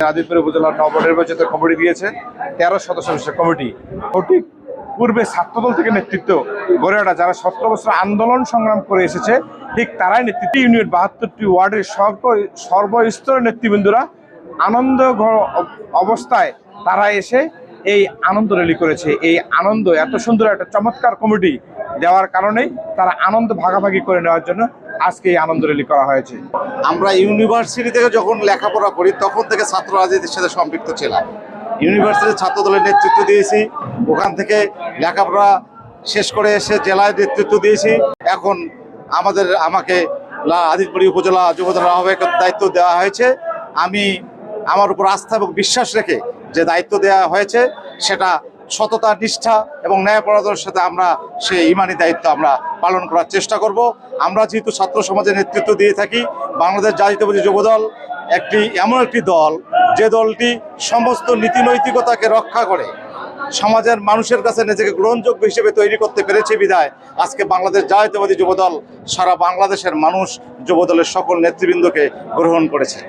আদিতপুর উপজেলার নবনির্বাচিত কমিটি দিয়েছে 13 সদস্য বিশিষ্ট কমিটি। পূর্বে ছাত্রদল থেকে নেতৃত্ব গড়ে ওঠা যারা 17 বছর আন্দোলন সংগ্রাম করে এসেছে, ঠিক তারাই নেতৃত্ব। ইউনিয়ন 72টি ওয়ার্ডের সর্বস্তরের নেতৃবৃন্দরা আনন্দ অবস্থায় তারা এসে এই আনন্দ র্যালি করেছে। এই আনন্দ এত সুন্দর একটা চমৎকার কমিটি দেওয়ার কারণেই তারা আনন্দ ভাগাভাগি করে নেওয়ার জন্য আজকে এই আনন্দ র্যালি করা হয়েছে। আমরা ইউনিভার্সিটি থেকে যখন লেখাপড়া করি তখন থেকে ছাত্র রাজনীতির সাথে সম্পৃক্ত ছিলাম। ইউনিভার্সিটির ছাত্র দলের নেতৃত্ব দিয়েছি, ওখান থেকে লেখাপড়া শেষ করে এসে জেলায় নেতৃত্ব দিয়েছি। এখন আমাকে আদিতপুর উপজেলা যুবদলের আহ্বায়কের দায়িত্ব দেওয়া হয়েছে। আমি আমার উপর আস্থা এবং বিশ্বাস রেখে যে দায়িত্ব দেওয়া হয়েছে সেটা সততা, নিষ্ঠা এবং ন্যায়পরায়ণতার সাথে আমরা সেই ইমানি দায়িত্ব আমরা পালন করার চেষ্টা করব। আমরা যেহেতু ছাত্র সমাজের নেতৃত্ব দিয়ে থাকি, বাংলাদেশ জাতীয়তাবাদী যুবদল এমন একটি দল যে দলটি সমস্ত নীতি নৈতিকতাকে রক্ষা করে সমাজের মানুষের কাছে নিজেকে গ্রহণযোগ্য হিসেবে তৈরি করতে পেরেছে বিধায় আজকে বাংলাদেশ জাতীয়তাবাদী যুবদল সারা বাংলাদেশের মানুষ যুবদলের সকল নেতৃবৃন্দকে গ্রহণ করেছে।